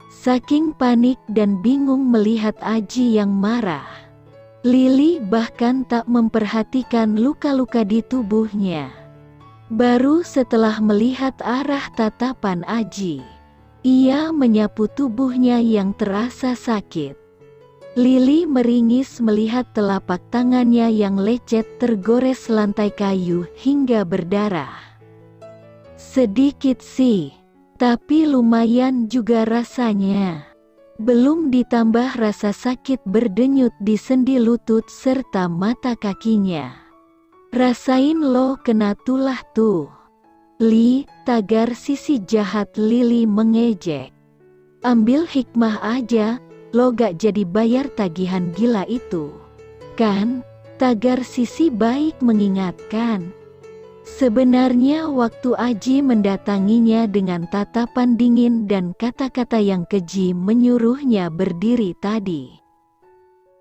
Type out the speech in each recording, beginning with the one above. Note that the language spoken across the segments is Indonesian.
Saking panik dan bingung melihat Aji yang marah, Lili bahkan tak memperhatikan luka-luka di tubuhnya. Baru setelah melihat arah tatapan Aji, ia menyapu tubuhnya yang terasa sakit. Lili meringis melihat telapak tangannya yang lecet tergores lantai kayu hingga berdarah. Sedikit sih, tapi lumayan juga rasanya. Belum ditambah rasa sakit berdenyut di sendi lutut serta mata kakinya. Rasain lo kena tulah tuh. Li, tagar sisi jahat Lili mengejek. Ambil hikmah aja, lo gak jadi bayar tagihan gila itu. Kan, tagar sisi baik mengingatkan. Sebenarnya waktu Aji mendatanginya dengan tatapan dingin dan kata-kata yang keji menyuruhnya berdiri tadi,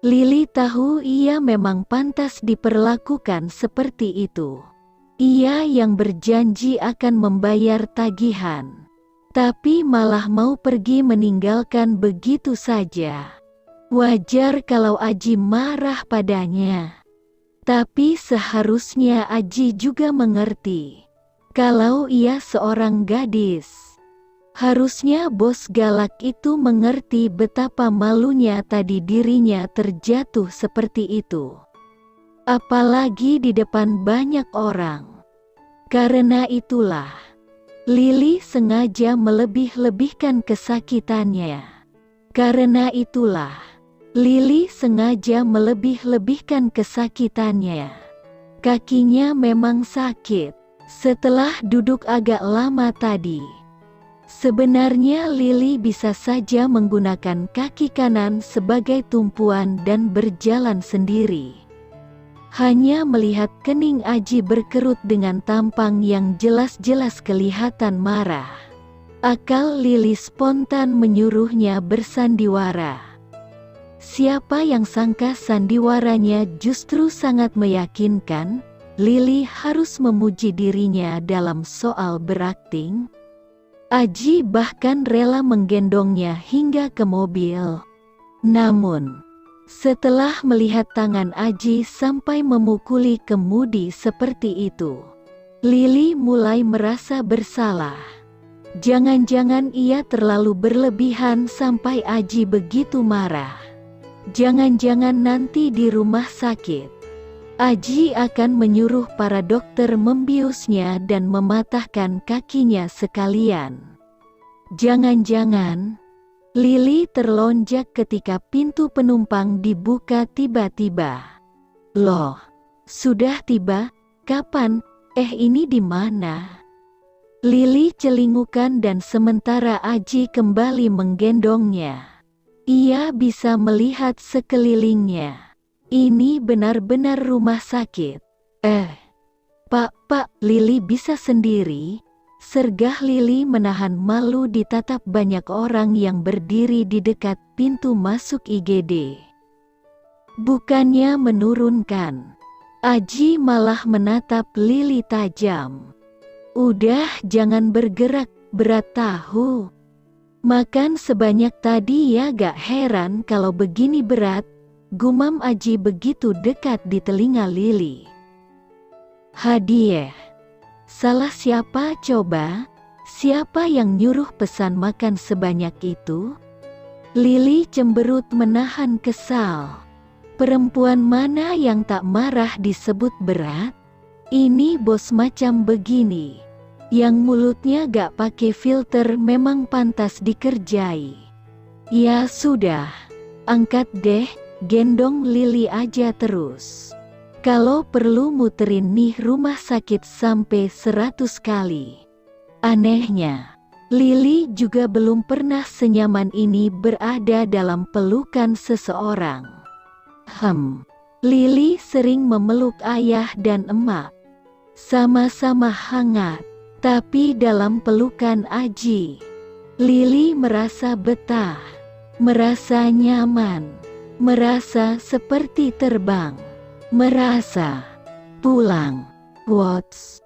Lili tahu ia memang pantas diperlakukan seperti itu. Ia yang berjanji akan membayar tagihan, tapi malah mau pergi meninggalkan begitu saja. Wajar kalau Aji marah padanya. Tapi seharusnya Aji juga mengerti, kalau ia seorang gadis. Harusnya bos galak itu mengerti betapa malunya tadi dirinya terjatuh seperti itu. Apalagi di depan banyak orang. Karena itulah, Lili sengaja melebih-lebihkan kesakitannya. Karena itulah, Lili sengaja melebih-lebihkan kesakitannya. Kakinya memang sakit setelah duduk agak lama tadi. Sebenarnya Lili bisa saja menggunakan kaki kanan sebagai tumpuan dan berjalan sendiri. Hanya melihat kening Aji berkerut dengan tampang yang jelas-jelas kelihatan marah, akal Lili spontan menyuruhnya bersandiwara. Siapa yang sangka sandiwaranya justru sangat meyakinkan. Lili harus memuji dirinya dalam soal berakting. Aji bahkan rela menggendongnya hingga ke mobil. Namun, setelah melihat tangan Aji sampai memukuli kemudi seperti itu, Lili mulai merasa bersalah. Jangan-jangan ia terlalu berlebihan sampai Aji begitu marah. Jangan-jangan nanti di rumah sakit, Aji akan menyuruh para dokter membiusnya dan mematahkan kakinya sekalian. Jangan-jangan, Lili terlonjak ketika pintu penumpang dibuka tiba-tiba. Loh, sudah tiba? Kapan? Ini di mana? Lili celingukan dan sementara Aji kembali menggendongnya. Ia bisa melihat sekelilingnya. Ini benar-benar rumah sakit. Pak, Lili bisa sendiri. Sergah Lili menahan malu ditatap banyak orang yang berdiri di dekat pintu masuk IGD. Bukannya menurunkan, Aji malah menatap Lili tajam. Udah, jangan bergerak, berat tahu. Makan sebanyak tadi ya, gak heran kalau begini berat, gumam Aji begitu dekat di telinga Lili. Hadiah. Salah siapa coba? Siapa yang nyuruh pesan makan sebanyak itu? Lili cemberut menahan kesal. Perempuan mana yang tak marah disebut berat? Ini bos macam begini, yang mulutnya gak pakai filter memang pantas dikerjai. Ya sudah, angkat deh, gendong Lili aja terus. Kalau perlu muterin nih rumah sakit sampai 100 kali. Anehnya, Lili juga belum pernah senyaman ini berada dalam pelukan seseorang. Lili sering memeluk ayah dan emak. Sama-sama hangat. Tapi dalam pelukan Aji, Lili merasa betah, merasa nyaman, merasa seperti terbang, merasa pulang. What's?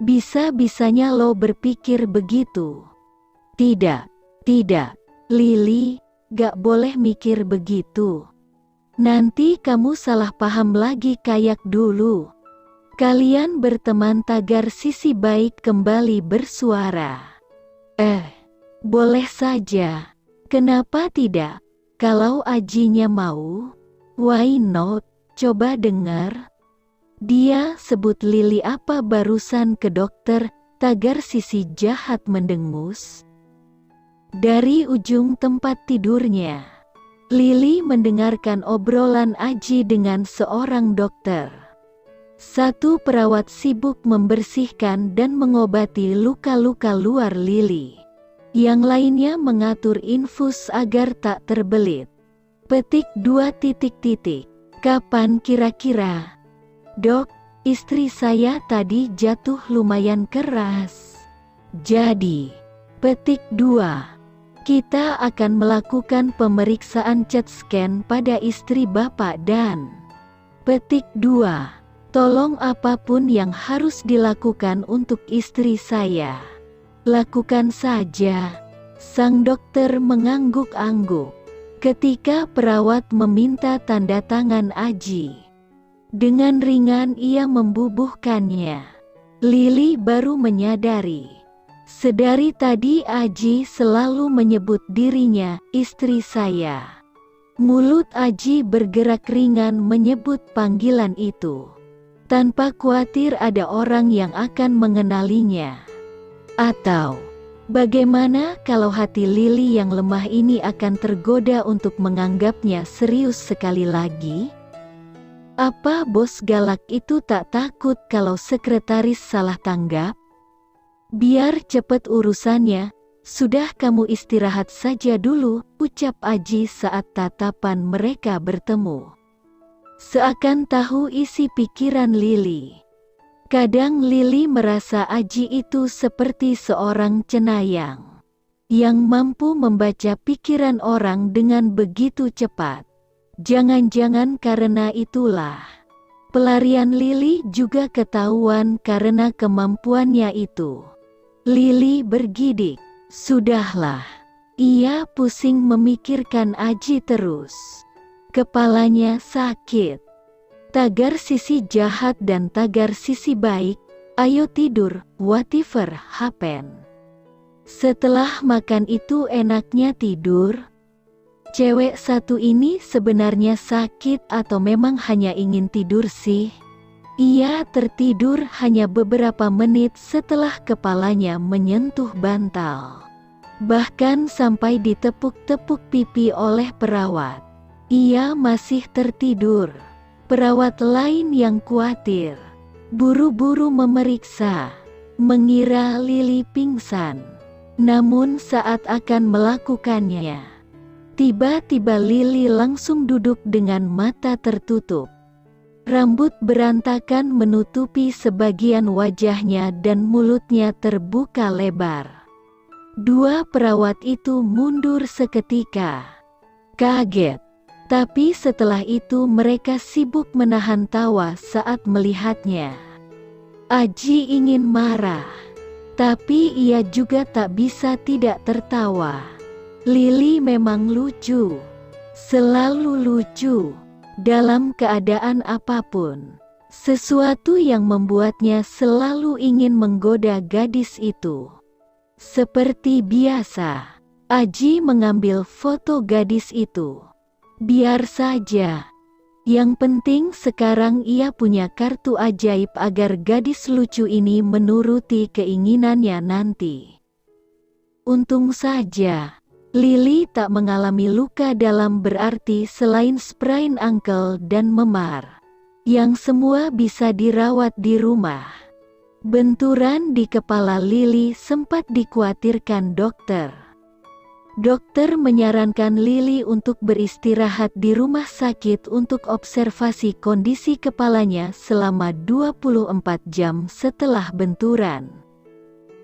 Bisa-bisanya lo berpikir begitu? Tidak. Lili, gak boleh mikir begitu. Nanti kamu salah paham lagi kayak dulu. Kalian berteman, tagar sisi baik kembali bersuara. Boleh saja. Kenapa tidak? Kalau Ajinya mau, why not? Coba dengar. Dia sebut Lili apa barusan ke dokter, tagar sisi jahat mendengus. Dari ujung tempat tidurnya, Lili mendengarkan obrolan Aji dengan seorang dokter. Satu perawat sibuk membersihkan dan mengobati luka-luka luar Lili. Yang lainnya mengatur infus agar tak terbelit. Petik 2. Kapan kira-kira? Dok, istri saya tadi jatuh lumayan keras. Jadi, petik 2. Kita akan melakukan pemeriksaan CT scan pada istri Bapak dan petik 2. Tolong apapun yang harus dilakukan untuk istri saya, lakukan saja. Sang dokter mengangguk-angguk ketika perawat meminta tanda tangan Aji. Dengan ringan ia membubuhkannya. Lili baru menyadari. Sedari tadi Aji selalu menyebut dirinya istri saya. Mulut Aji bergerak ringan menyebut panggilan itu, tanpa khawatir ada orang yang akan mengenalinya. Atau, bagaimana kalau hati Lili yang lemah ini akan tergoda untuk menganggapnya serius sekali lagi? Apa bos galak itu tak takut kalau sekretaris salah tanggap? Biar cepet urusannya, sudah kamu istirahat saja dulu, ucap Aji saat tatapan mereka bertemu. Seakan tahu isi pikiran Lili. Kadang Lili merasa Aji itu seperti seorang cenayang yang mampu membaca pikiran orang dengan begitu cepat. Jangan-jangan karena itulah pelarian Lili juga ketahuan karena kemampuannya itu. Lili bergidik. Sudahlah. Ia pusing memikirkan Aji terus. Kepalanya sakit. Tagar sisi jahat dan tagar sisi baik, ayo tidur, whatever happen. Setelah makan itu enaknya tidur. Cewek satu ini sebenarnya sakit atau memang hanya ingin tidur sih? Ia tertidur hanya beberapa menit setelah kepalanya menyentuh bantal. Bahkan sampai ditepuk-tepuk pipi oleh perawat. Ia masih tertidur. Perawat lain yang khawatir buru-buru memeriksa, mengira Lili pingsan. Namun saat akan melakukannya, tiba-tiba Lili langsung duduk dengan mata tertutup. Rambut berantakan menutupi sebagian wajahnya dan mulutnya terbuka lebar. Dua perawat itu mundur seketika, kaget. Tapi setelah itu mereka sibuk menahan tawa saat melihatnya. Aji ingin marah, tapi ia juga tak bisa tidak tertawa. Lili memang lucu, selalu lucu, dalam keadaan apapun. Sesuatu yang membuatnya selalu ingin menggoda gadis itu. Seperti biasa, Aji mengambil foto gadis itu. Biar saja. Yang penting sekarang ia punya kartu ajaib agar gadis lucu ini menuruti keinginannya nanti. Untung saja, Lili tak mengalami luka dalam berarti selain sprain ankle dan memar, yang semua bisa dirawat di rumah. Benturan di kepala Lili sempat dikhawatirkan dokter. Dokter menyarankan Lili untuk beristirahat di rumah sakit untuk observasi kondisi kepalanya selama 24 jam setelah benturan.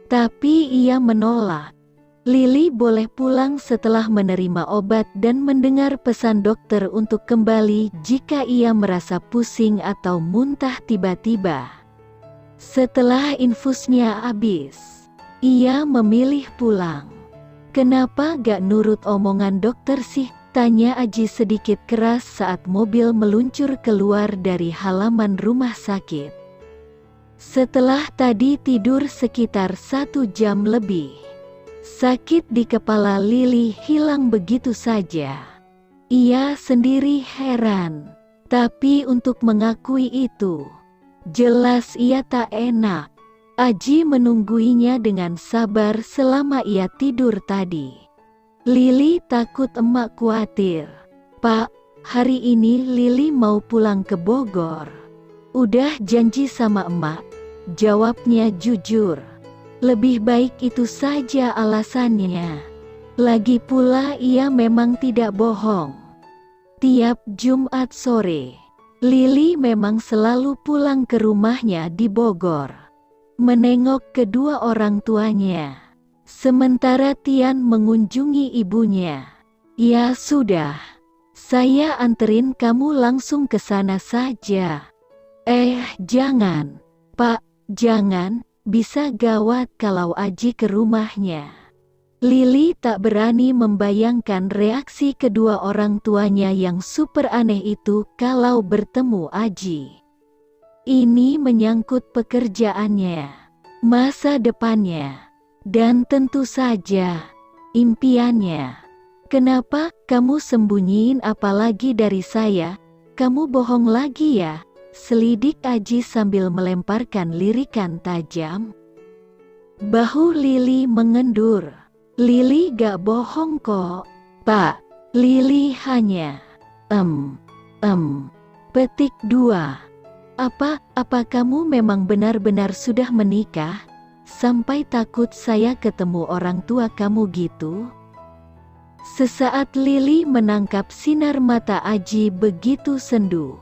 Tapi ia menolak. Lili boleh pulang setelah menerima obat dan mendengar pesan dokter untuk kembali jika ia merasa pusing atau muntah tiba-tiba. Setelah infusnya habis, ia memilih pulang. Kenapa gak nurut omongan dokter sih? Tanya Aji sedikit keras saat mobil meluncur keluar dari halaman rumah sakit. Setelah tadi tidur sekitar 1 jam lebih, sakit di kepala Lili hilang begitu saja. Ia sendiri heran, tapi untuk mengakui itu, jelas ia tak enak. Aji menungguinya dengan sabar selama ia tidur tadi. Lili takut emak khawatir. Pak, hari ini Lili mau pulang ke Bogor. Udah janji sama emak, jawabnya jujur. Lebih baik itu saja alasannya. Lagi pula ia memang tidak bohong. Tiap Jumat sore, Lili memang selalu pulang ke rumahnya di Bogor, menengok kedua orang tuanya. Sementara Tian mengunjungi ibunya. Ya sudah, saya anterin kamu langsung ke sana saja. Jangan, Pak, jangan, bisa gawat kalau Aji ke rumahnya. Lili tak berani membayangkan reaksi kedua orang tuanya yang super aneh itu kalau bertemu Aji. Ini menyangkut pekerjaannya, masa depannya, dan tentu saja impiannya. Kenapa kamu sembunyiin apa lagi dari saya? Kamu bohong lagi ya? Selidik Aji sambil melemparkan lirikan tajam. Bahu Lili mengendur. Lili gak bohong kok, Pak. Lili hanya petik 2. Apa kamu memang benar-benar sudah menikah? Sampai takut saya ketemu orang tua kamu gitu? Sesaat Lili menangkap sinar mata Aji begitu sendu.